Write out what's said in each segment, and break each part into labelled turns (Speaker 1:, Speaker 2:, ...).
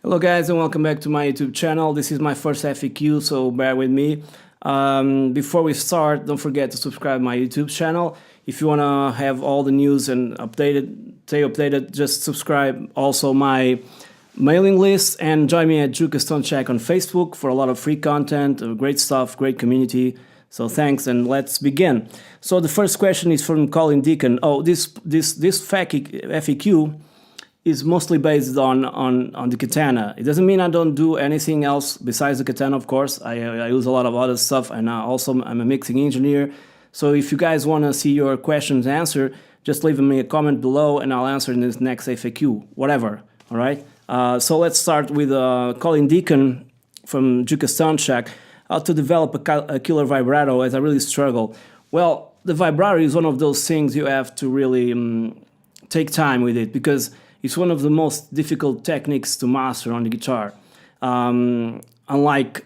Speaker 1: Hello guys and welcome back to my YouTube channel. This is my first FAQ, so bear with me. Before we start, don't forget to subscribe to my YouTube channel. If you want to have all the news and stay updated, just subscribe. Also my mailing list and join me at Juca Nery on Facebook for a lot of free content, great stuff, great community. So thanks and let's begin. So the first question is from Colin Deacon. Oh, this FAQ is mostly based on the Katana. It doesn't mean I don't do anything else besides the Katana, of course. I use a lot of other stuff, and also I'm a mixing engineer. So if you guys want to see your questions answered, just leave me a comment below and I'll answer in this next FAQ, whatever, all right? So let's start with Colin Deacon from Juca Nery. How to develop a killer vibrato, as I really struggle. Well, the vibrato is one of those things you have to really take time with it, because it's one of the most difficult techniques to master on the guitar. Unlike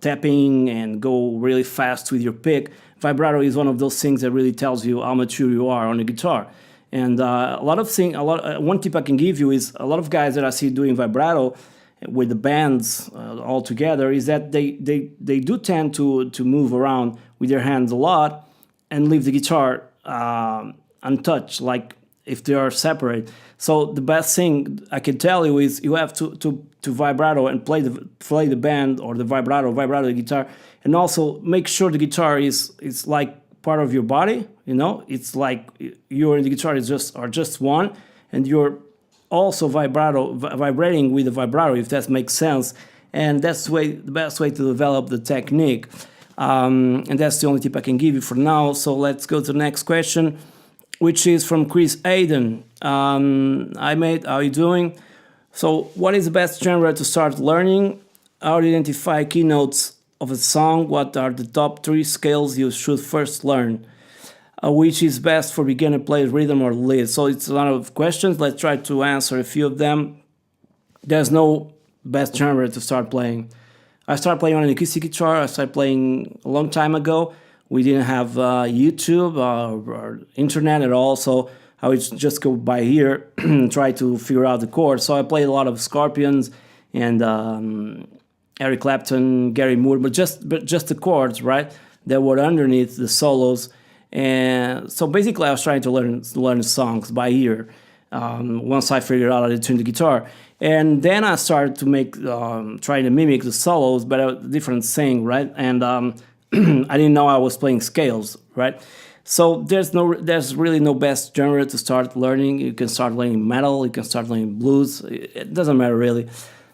Speaker 1: tapping and go really fast with your pick, vibrato is one of those things that really tells you how mature you are on the guitar. And one tip I can give you is a lot of guys that I see doing vibrato with the bands all together is that they do tend to move around with their hands a lot and leave the guitar untouched, like if they are separate. So the best thing I can tell you is you have to vibrato and play the band or the vibrato the guitar, and also make sure the guitar is like part of your body. You know, it's like you and the guitar are just one, and you're also vibrating with the vibrato, if that makes sense. And that's the best way to develop the technique. And that's the only tip I can give you for now. So let's go to the next question, which is from Chris Aiden. Hi mate, how are you doing? So what is the best genre to start learning? How to identify keynotes of a song? What are the top 3 scales you should first learn? Which is best for beginner players, rhythm or lead? So it's a lot of questions. Let's try to answer a few of them. There's no best genre to start playing. I started playing on an acoustic guitar. I started playing a long time ago. We didn't have YouTube or internet at all, so I would just go by ear and try to figure out the chords. So I played a lot of Scorpions and Eric Clapton, Gary Moore, but just the chords, right, that were underneath the solos. And so basically I was trying to learn songs by ear once I figured out how to tune the guitar. And then I started to try to mimic the solos, but a different thing, right? And I didn't know I was playing scales, right? So there's really no best genre to start learning. You can start learning metal, you can start learning blues. It doesn't matter really.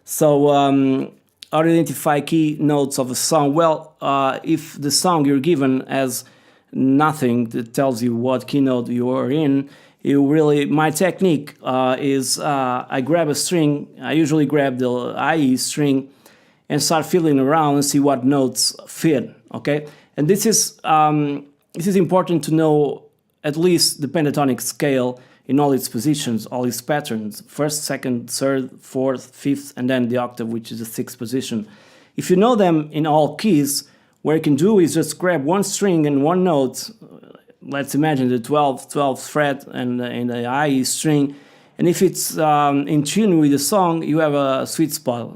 Speaker 1: So how to identify key notes of a song? Well, if the song you're given has nothing that tells you what key note you are in, my technique is I grab a string. I usually grab the IE string and start feeling around and see what notes fit, okay? And this is important to know at least the pentatonic scale in all its positions, all its patterns, 1st, 2nd, 3rd, 4th, 5th, and then the octave, which is the 6th position. If you know them in all keys, what you can do is just grab one string and one note. Let's imagine the 12th fret and the IE string, and if it's in tune with the song, you have a sweet spot.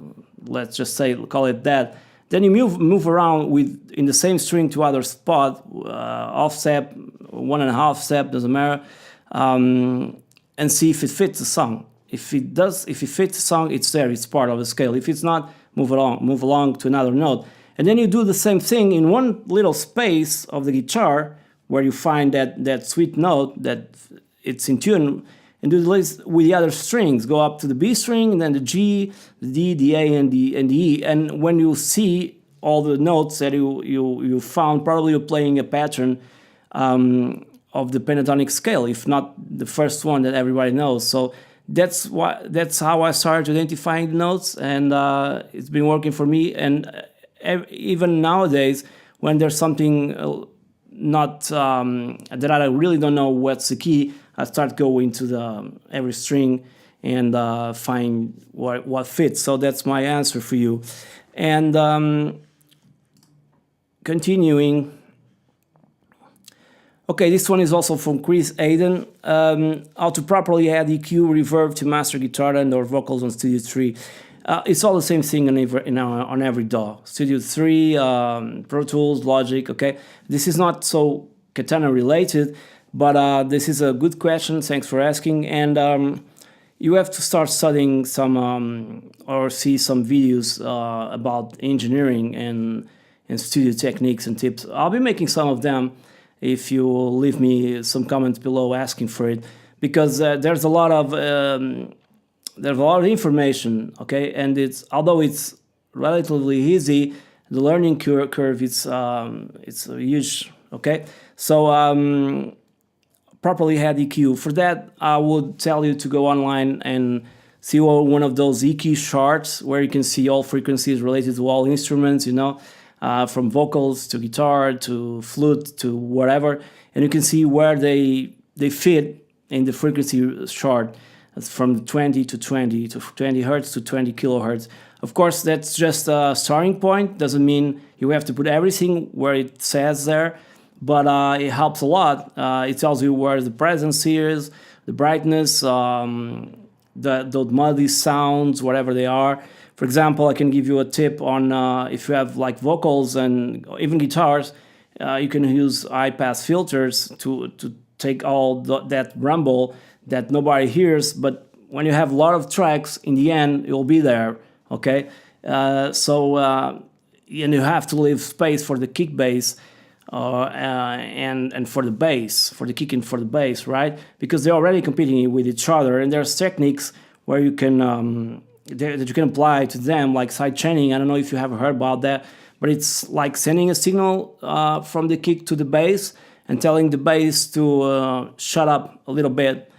Speaker 1: Let's just call it that. Then you move around in the same string to other spot, off step, 1.5 step, doesn't matter, and see if it fits the song. If it fits the song, it's there, it's part of the scale. If it's not, move along to another note. And then you do the same thing in one little space of the guitar where you find that sweet note that it's in tune, and do this with the other strings. Go up to the B string, and then the G, the D, the A, and the E. And when you see all the notes that you found, probably you're playing a pattern of the pentatonic scale, if not the first one that everybody knows. So that's how I started identifying the notes, and it's been working for me. And even nowadays, when there's something that I really don't know what's the key, I start going to every string and find what fits. So that's my answer for you. And continuing. Okay, this one is also from Chris Aiden. How to properly add EQ, reverb to master guitar and or vocals on Studio 3. It's all the same thing on every DAW. Studio 3, Pro Tools, Logic, okay? This is not so Katana related, but this is a good question, thanks for asking. And you have to start studying some or see some videos about engineering and studio techniques and tips. I'll be making some of them if you leave me some comments below asking for it, because there's a lot of information, okay? And although it's relatively easy, the learning curve it's huge, okay? So properly add EQ. For that, I would tell you to go online and see one of those EQ charts where you can see all frequencies related to all instruments, you know, from vocals to guitar to flute to whatever, and you can see where they fit in the frequency chart. It's from 20 to 20 to 20 hertz to 20 kilohertz. Of course, that's just a starting point. Doesn't mean you have to put everything where it says there, but it helps a lot. It tells you where the presence is, the brightness, the muddy sounds, whatever they are. For example, I can give you a tip on if you have like vocals and even guitars, you can use high-pass filters to take all that rumble that nobody hears, but when you have a lot of tracks, in the end, it will be there, okay? And you have to leave space for the kick bass and for the bass, for the kick and for the bass, right? Because they're already competing with each other, and there's techniques where you can that you can apply to them, like side chaining. I don't know if you have heard about that, but it's like sending a signal from the kick to the bass and telling the bass to shut up a little bit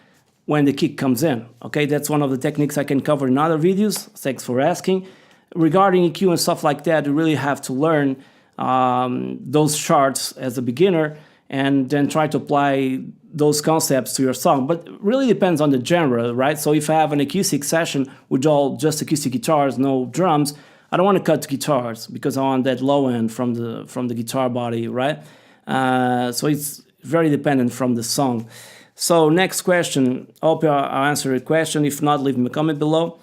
Speaker 1: when the kick comes in. Okay, that's one of the techniques I can cover in other videos. Thanks for asking. Regarding EQ and stuff like that, you really have to learn those charts as a beginner and then try to apply those concepts to your song. But it really depends on the genre, right? So if I have an acoustic session with all just acoustic guitars, no drums, I don't want to cut guitars because I want that low end from the guitar body, right? So it's very dependent from the song. So next question. Hope I answered your question. If not, leave me a comment below.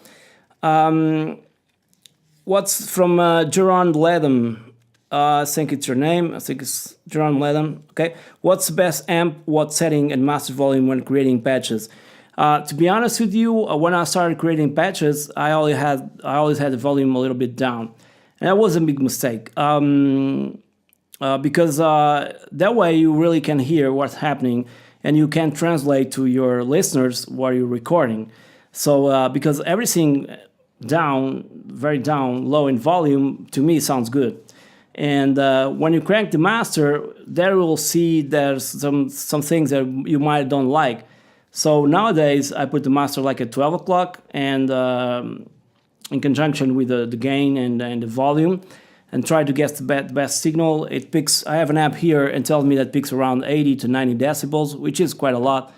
Speaker 1: What's from Geron Ledham? I think it's your name. I think it's Juca Nery. Okay. What's the best amp, what setting, and master volume when creating patches? To be honest with you, when I started creating patches, I always had the volume a little bit down, and that was a big mistake. Because that way you really can hear what's happening, and you can translate to your listeners what you're recording. So because everything down, very down, low in volume, to me sounds good. And when you crank the master, there you will see there's some things that you might don't like. So nowadays I put the master like at 12 o'clock and in conjunction with the gain and the volume, and try to get the best signal. It picks. I have an app here and tells me that picks around 80 to 90 decibels, which is quite a lot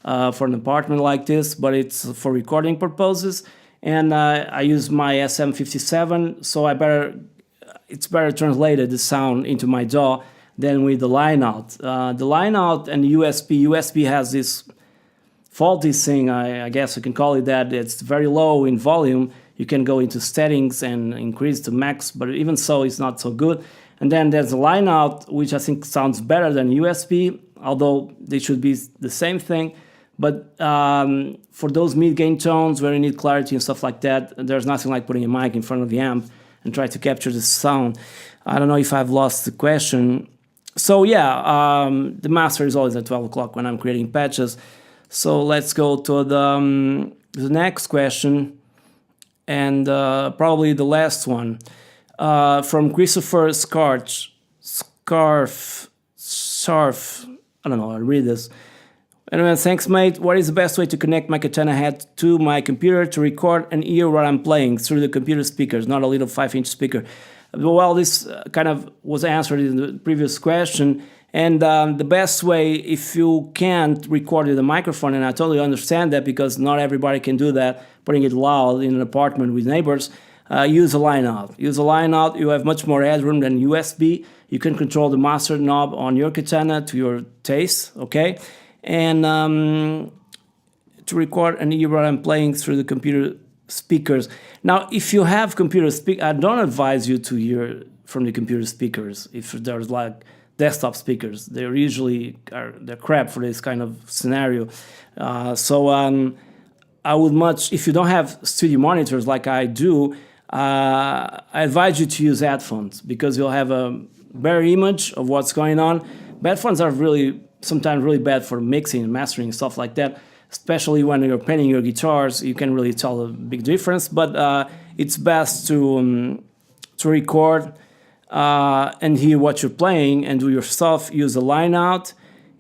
Speaker 1: for an apartment like this, but it's for recording purposes. And I use my SM57, so it's better translated the sound into my DAW than with the line out. The line out and the USB has this faulty thing, I guess you can call it that. It's very low in volume. You can go into settings and increase to max, but even so, it's not so good. And then there's a line out, which I think sounds better than USB, although they should be the same thing. But for those mid-gain tones where you need clarity and stuff like that, there's nothing like putting a mic in front of the amp and try to capture the sound. I don't know if I've lost the question. So yeah, the master is always at 12 o'clock when I'm creating patches. So let's go to the next question, and probably the last one, from Christopher Scarf. I don't know, I'll read this. Anyway, thanks mate. What is the best way to connect my Katana head to my computer to record and hear what I'm playing through the computer speakers, not a little 5-inch speaker? Well, this kind of was answered in the previous question. And the best way, if you can't record with a microphone, and I totally understand that because not everybody can do that, putting it loud in an apartment with neighbors, use a line out. Use a line out, you have much more headroom than USB, You can control the master knob on your Katana to your taste, okay? And to record an earbud, I'm playing through the computer speakers. Now, if you have computer speakers, I don't advise you to hear from the computer speakers. If there's like desktop speakers, they're usually they're crap for this kind of scenario. I would much, if you don't have studio monitors like I do, I advise you to use headphones because you'll have a better image of what's going on. But headphones are really sometimes really bad for mixing and mastering and stuff like that. Especially when you're painting your guitars, you can really tell a big difference. But it's best to record and hear what you're playing and do your stuff. Use a line out,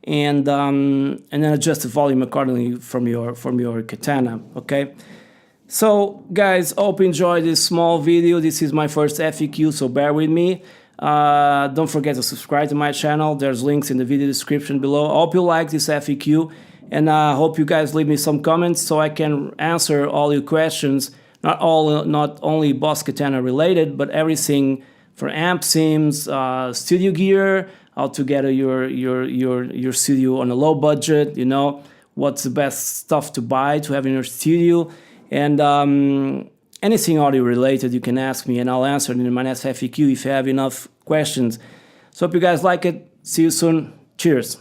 Speaker 1: and then adjust the volume accordingly from your Katana. Okay. So guys, hope you enjoyed this small video. This is my first FAQ, so bear with me. Don't forget to subscribe to my channel. There's links in the video description below. I hope you like this FAQ. And I hope you guys leave me some comments so I can answer all your questions. Not only Boss Katana related, but everything for amp sims, studio gear, how to get your studio on a low budget. You know, what's the best stuff to buy to have in your studio, and anything audio related you can ask me, and I'll answer it in my next FAQ if you have enough questions. So hope you guys like it. See you soon. Cheers.